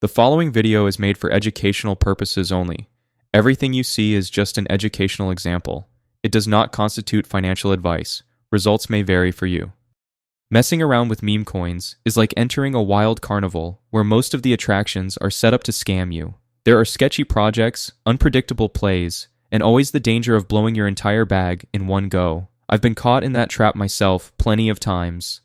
The following video is made for educational purposes only. Everything you see is just an educational example. It does not constitute financial advice. Results may vary for you. Messing around with meme coins is like entering a wild carnival where most of the attractions are set up to scam you. There are sketchy projects, unpredictable plays, and always the danger of blowing your entire bag in one go. I've been caught in that trap myself plenty of times.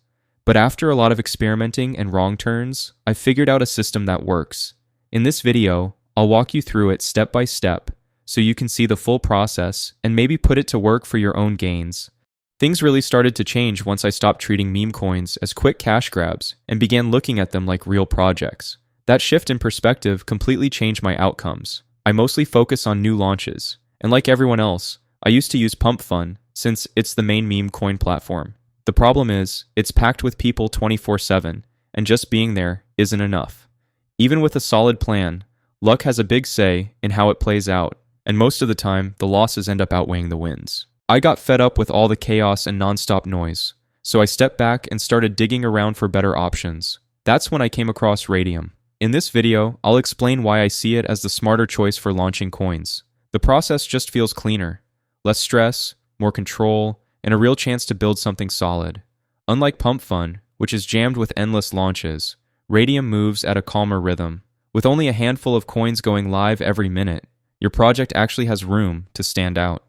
But after a lot of experimenting and wrong turns, I've figured out a system that works. In this video, I'll walk you through it step by step so you can see the full process and maybe put it to work for your own gains. Things really started to change once I stopped treating meme coins as quick cash grabs and began looking at them like real projects. That shift in perspective completely changed my outcomes. I mostly focus on new launches, and like everyone else, I used to use Pump Fun since it's the main meme coin platform. The problem is, it's packed with people 24/7, and just being there isn't enough. Even with a solid plan, luck has a big say in how it plays out, and most of the time, the losses end up outweighing the wins. I got fed up with all the chaos and nonstop noise, so I stepped back and started digging around for better options. That's when I came across Raydium. In this video, I'll explain why I see it as the smarter choice for launching coins. The process just feels cleaner. Less stress, more control, and a real chance to build something solid. Unlike Pump Fun, which is jammed with endless launches, Raydium moves at a calmer rhythm. With only a handful of coins going live every minute, your project actually has room to stand out.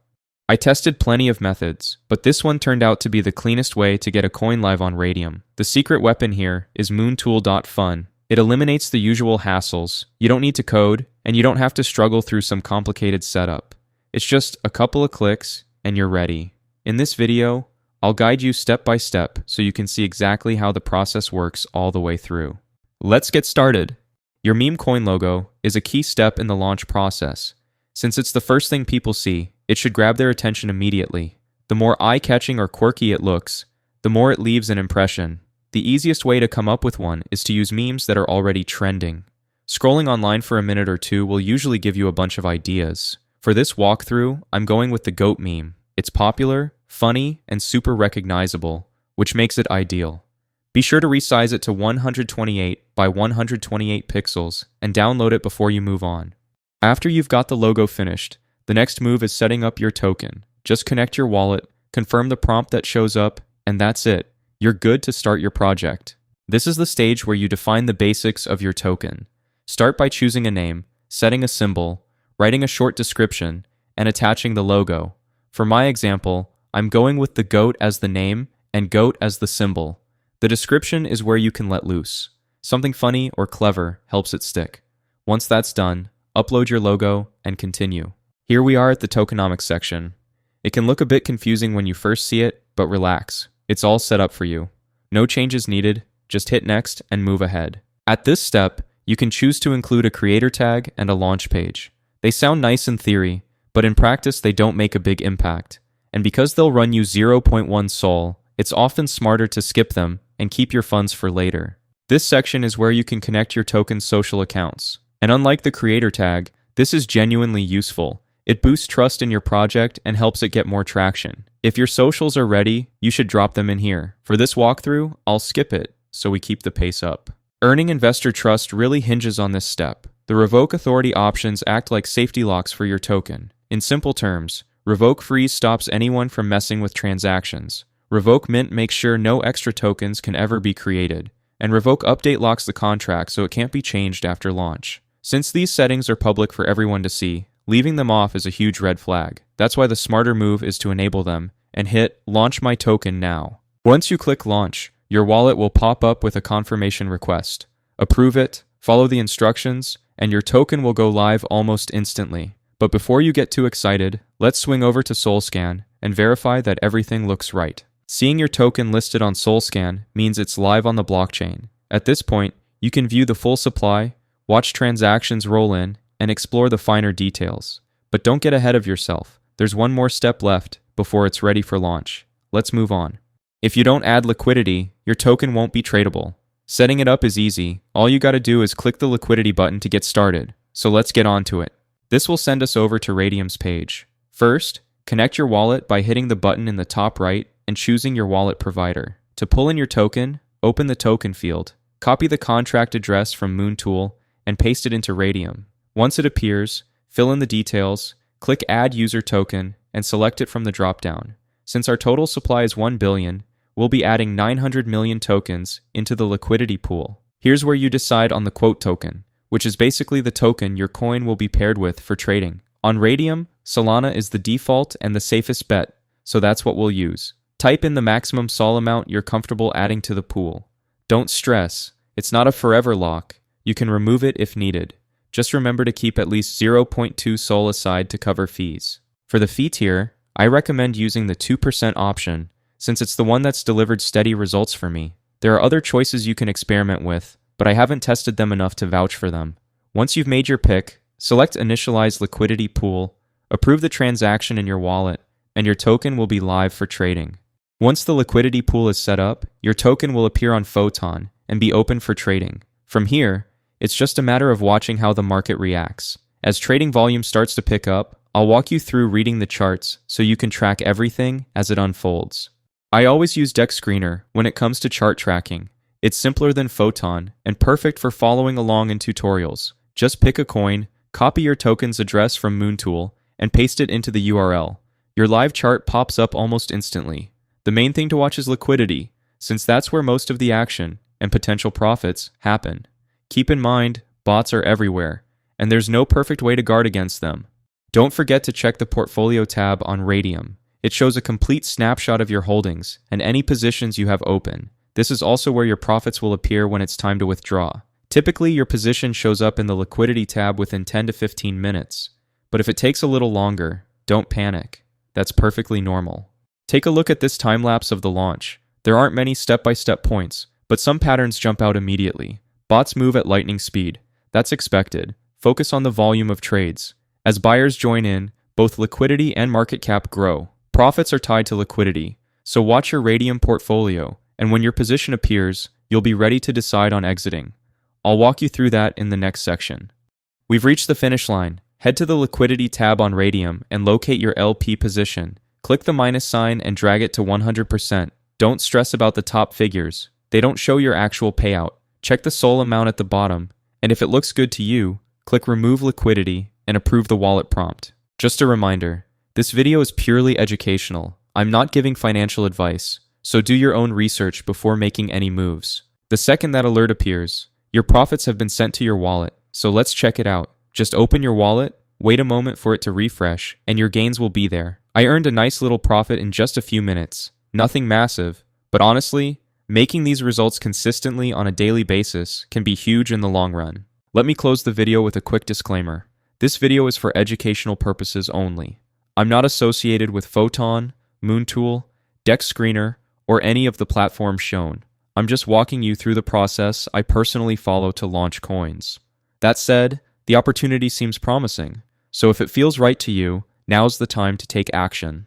I tested plenty of methods, but this one turned out to be the cleanest way to get a coin live on Raydium. The secret weapon here is moontool.fun. It eliminates the usual hassles. You don't need to code, and you don't have to struggle through some complicated setup. It's just a couple of clicks, and you're ready. In this video, I'll guide you step by step so you can see exactly how the process works all the way through. Let's get started. Your meme coin logo is a key step in the launch process. Since it's the first thing people see, it should grab their attention immediately. The more eye-catching or quirky it looks, the more it leaves an impression. The easiest way to come up with one is to use memes that are already trending. Scrolling online for a minute or two will usually give you a bunch of ideas. For this walkthrough, I'm going with the GOAT meme. It's popular, funny, and super recognizable, which makes it ideal. Be sure to resize it to 128 by 128 pixels and download it before you move on. After you've got the logo finished, the next move is setting up your token. Just connect your wallet, confirm the prompt that shows up, and that's it. You're good to start your project. This is the stage where you define the basics of your token. Start by choosing a name, setting a symbol, writing a short description, and attaching the logo. For my example, I'm going with the GOAT as the name and GOAT as the symbol. The description is where you can let loose. Something funny or clever helps it stick. Once that's done, upload your logo and continue. Here we are at the tokenomics section. It can look a bit confusing when you first see it, but relax. It's all set up for you. No changes needed, just hit next and move ahead. At this step, you can choose to include a creator tag and a launch page. They sound nice in theory, but in practice they don't make a big impact. And because they'll run you 0.1 Sol, it's often smarter to skip them and keep your funds for later. This section is where you can connect your token's social accounts. And unlike the creator tag, this is genuinely useful. It boosts trust in your project and helps it get more traction. If your socials are ready, you should drop them in here. For this walkthrough, I'll skip it, so we keep the pace up. Earning investor trust really hinges on this step. The revoke authority options act like safety locks for your token. In simple terms, revoke freeze stops anyone from messing with transactions. Revoke mint makes sure no extra tokens can ever be created. And revoke update locks the contract so it can't be changed after launch. Since these settings are public for everyone to see, leaving them off is a huge red flag. That's why the smarter move is to enable them and hit Launch My Token Now. Once you click Launch, your wallet will pop up with a confirmation request. Approve it, follow the instructions, and your token will go live almost instantly. But before you get too excited, let's swing over to SolScan and verify that everything looks right. Seeing your token listed on SolScan means it's live on the blockchain. At this point, you can view the full supply, watch transactions roll in, and explore the finer details. But don't get ahead of yourself. There's one more step left before it's ready for launch. Let's move on. If you don't add liquidity, your token won't be tradable. Setting it up is easy. All you gotta do is click the liquidity button to get started. So let's get on to it. This will send us over to Raydium's page. First, connect your wallet by hitting the button in the top right and choosing your wallet provider. To pull in your token, open the token field, copy the contract address from Moontool, and paste it into Radium. Once it appears, fill in the details, click Add User Token, and select it from the dropdown. Since our total supply is 1 billion, we'll be adding 900 million tokens into the liquidity pool. Here's where you decide on the quote token, which is basically the token your coin will be paired with for trading. On Radium, Solana is the default and the safest bet, so that's what we'll use. Type in the maximum SOL amount you're comfortable adding to the pool. Don't stress, it's not a forever lock. You can remove it if needed. Just remember to keep at least 0.2 SOL aside to cover fees. For the fee tier, I recommend using the 2% option, since it's the one that's delivered steady results for me. There are other choices you can experiment with, but I haven't tested them enough to vouch for them. Once you've made your pick, select Initialize Liquidity Pool, approve the transaction in your wallet, and your token will be live for trading. Once the liquidity pool is set up, your token will appear on Photon and be open for trading. From here, it's just a matter of watching how the market reacts. As trading volume starts to pick up, I'll walk you through reading the charts so you can track everything as it unfolds. I always use Deck Screener when it comes to chart tracking. It's simpler than Photon and perfect for following along in tutorials. Just pick a coin, copy your token's address from Moontool, and paste it into the URL. Your live chart pops up almost instantly. The main thing to watch is liquidity, since that's where most of the action and potential profits happen. Keep in mind, bots are everywhere, and there's no perfect way to guard against them. Don't forget to check the Portfolio tab on Radium. It shows a complete snapshot of your holdings and any positions you have open. This is also where your profits will appear when it's time to withdraw. Typically, your position shows up in the Liquidity tab within 10 to 15 minutes. But if it takes a little longer, don't panic. That's perfectly normal. Take a look at this time-lapse of the launch. There aren't many step-by-step points, but some patterns jump out immediately. Bots move at lightning speed. That's expected. Focus on the volume of trades. As buyers join in, both liquidity and market cap grow. Profits are tied to liquidity, so watch your Radium portfolio, and when your position appears, you'll be ready to decide on exiting. I'll walk you through that in the next section. We've reached the finish line. Head to the Liquidity tab on Radium and locate your LP position. Click the minus sign and drag it to 100%. Don't stress about the top figures. They don't show your actual payout. Check the SOL amount at the bottom, and if it looks good to you, click Remove Liquidity and approve the wallet prompt. Just a reminder, this video is purely educational. I'm not giving financial advice, so do your own research before making any moves. The second that alert appears, your profits have been sent to your wallet, so let's check it out. Just open your wallet, wait a moment for it to refresh, and your gains will be there. I earned a nice little profit in just a few minutes. Nothing massive, but honestly, making these results consistently on a daily basis can be huge in the long run. Let me close the video with a quick disclaimer. This video is for educational purposes only. I'm not associated with Photon, Moontool, Deck Screener, or any of the platforms shown. I'm just walking you through the process I personally follow to launch coins. That said, the opportunity seems promising, so if it feels right to you, now's the time to take action.